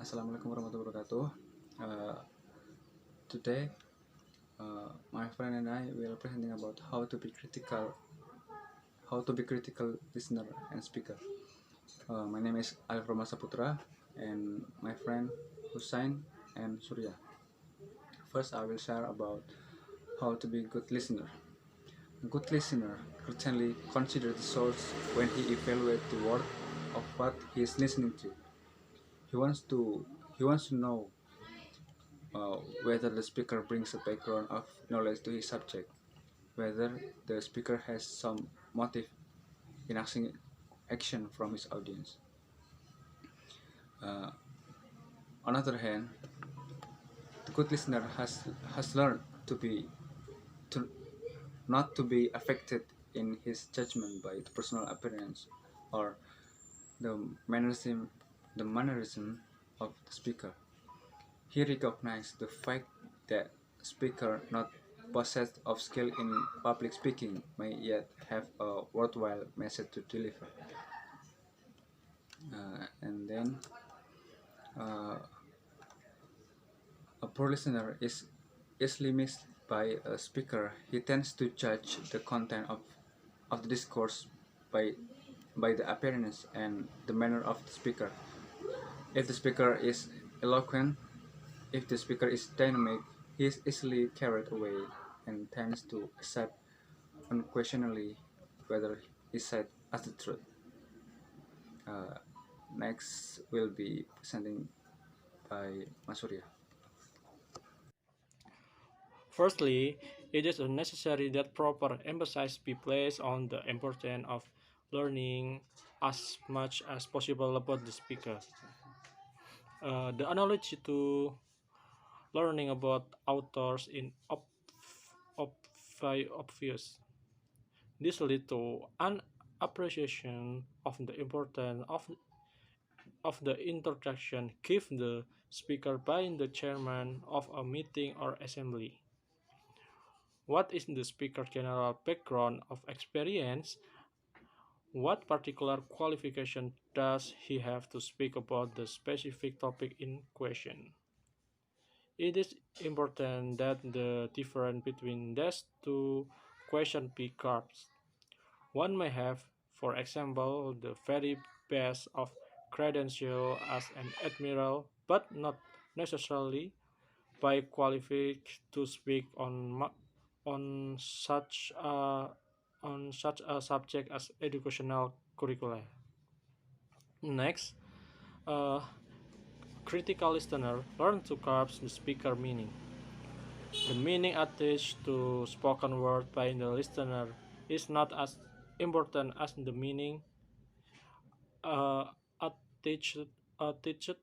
Assalamualaikum warahmatullahi wabarakatuh. Today, my friend and I will presenting about how to be critical listener and speaker. My name is Alif Roma Saputra, and my friend Hussein and Surya. First, I will share about how to be good listener. A good listener certainly considers the source when he evaluates the word of what he is listening to. He wants to he wants to know whether the speaker brings a background of knowledge to his subject, whether the speaker has some motive in asking action from his audience. Uh, on the other hand, the good listener has learned to not to be affected in his judgment by the personal appearance or the mannerism the mannerism of the speaker. He recognized the fact that speaker not possessed of skill in public speaking may yet have a worthwhile message to deliver. And then uh, a poor listener is easily missed by a speaker. He tends to judge the content of the discourse by by the appearance and the manner of the speaker. If the speaker is eloquent, if the speaker is dynamic, he is easily carried away and tends to accept unquestionably whether he said as the truth. Uh, Next will be presenting by Masuria. Firstly, it is necessary that proper emphasis be placed on the importance of learning as much as possible about the speaker. The analogy to learning about authors in obvious. This leads to an appreciation of the importance of the introduction given the speaker by the chairman of a meeting or assembly. What is the speaker's general background of experience? What particular qualification does he have to speak about the specific topic in question? It is important that the difference between these two questions be grasped. One may have, for example, the very best of credential as an admiral, but not necessarily by qualified to speak on such a subject as educational curricula. Next, a critical listener learn to grasp the speaker meaning. The meaning attached to spoken word by the listener is not as important as the meaning uh, attached, attached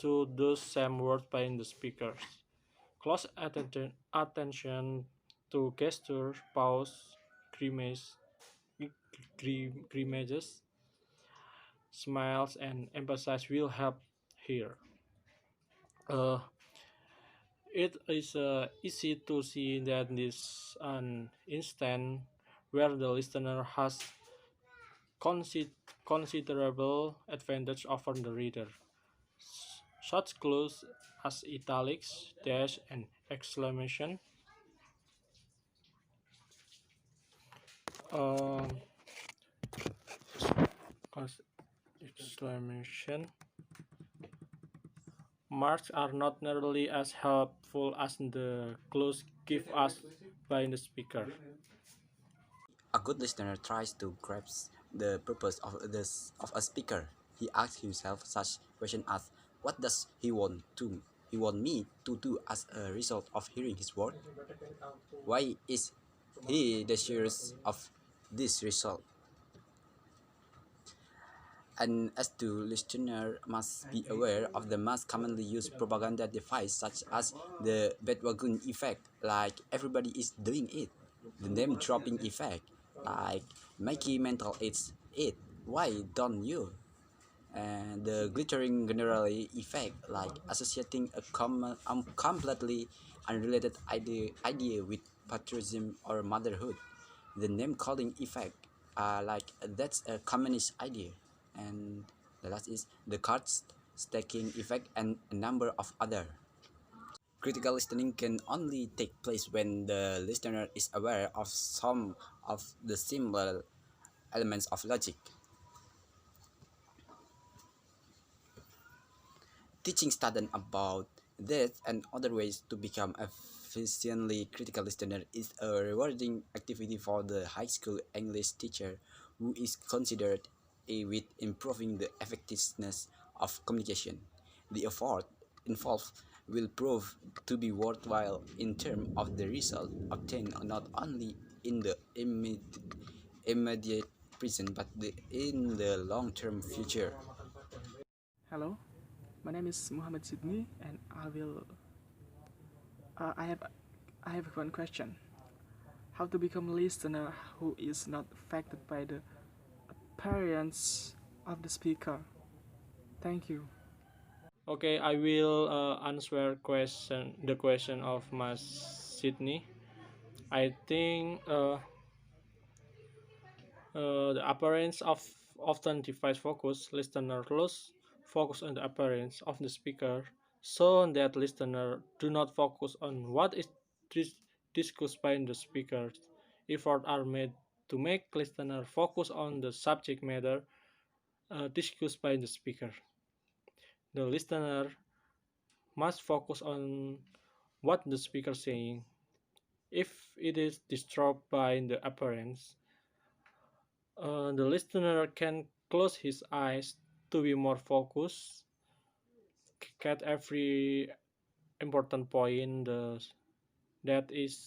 to those same words by the speakers. Close attention to gesture, pause, grimace, grimaces, smiles, and emphasis will help here. Uh, it is easy to see that this an instant where the listener has consi- considerable advantage over the reader. Such clues as italics, dash, and exclamation um, exclamation marks are not nearly as helpful as the clues give us by the speaker. A good listener tries to grasp the purpose of a speaker. He asks himself such questions as what does he want me to do as a result of hearing his word? Why is he desirous of this result? And as to listener must be aware of the most commonly used propaganda device such as the bandwagon effect, like everybody is doing it, the name dropping effect, like Mikey mental it's it, why don't you? And the glittering generally effect, like associating a completely unrelated idea with patriotism or motherhood. The name calling effect, like that's a communist idea. And the last is the cards stacking effect, and a number of other. Critical listening can only take place when the listener is aware of some of the simple elements of logic. Teaching students about this and other ways to become efficiently critical listener is a rewarding activity for the high school English teacher who is considered a with improving the effectiveness of communication. The effort involved will prove to be worthwhile in terms of the result obtained not only in the immediate present but in the long-term future. Hello, my name is Muhammad Sidney, and I have one question: how to become a listener who is not affected by the appearance of the speaker? Thank you. Okay, I will answer the question of Mas Sydney. I think the appearance of often divides focus. Listener lose focus on the appearance of the speaker, so that listener do not focus on what is discussed by the speaker. Efforts are made to make listener focus on the subject matter discussed by the speaker. The listener must focus on what the speaker is saying. If it is disturbed by the appearance, the listener can close his eyes to be more focused, get every important point that is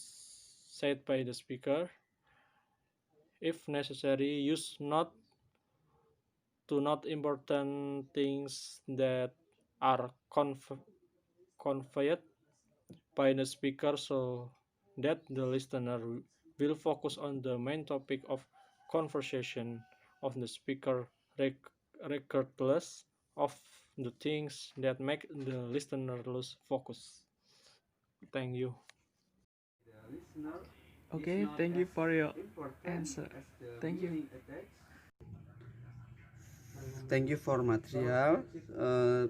said by the speaker. If necessary, use not to not important things that are conveyed by the speaker so that the listener will focus on the main topic of conversation of the speaker regardless of the things that make the listener lose focus. Thank you. Okay, thank you for your answer. Thank you. Thank you for material,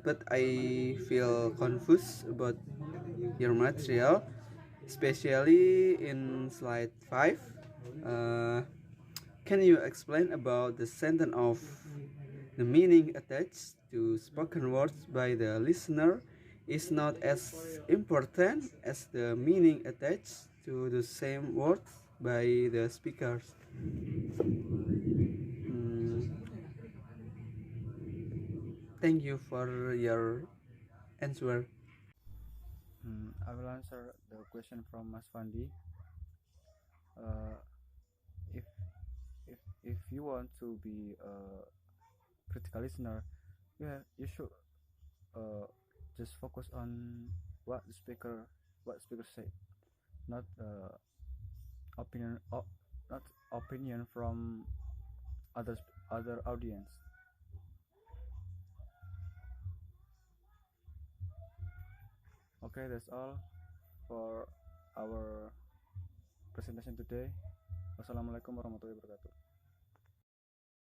but I feel confused about your material, especially in slide 5. Uh, can you explain about the sentence of the meaning attached to spoken words by the listener is not as important as the meaning attached to the same words by the speakers? Hmm, thank you for your answer. I will answer the question from Mas Fandi. Uh, if if you want to be a critical listener, you should uh, just focus on what the speaker say, not opinion not opinion from other audience. Okay, that's all for our presentation today. Wassalamualaikum warahmatullahi wabarakatuh.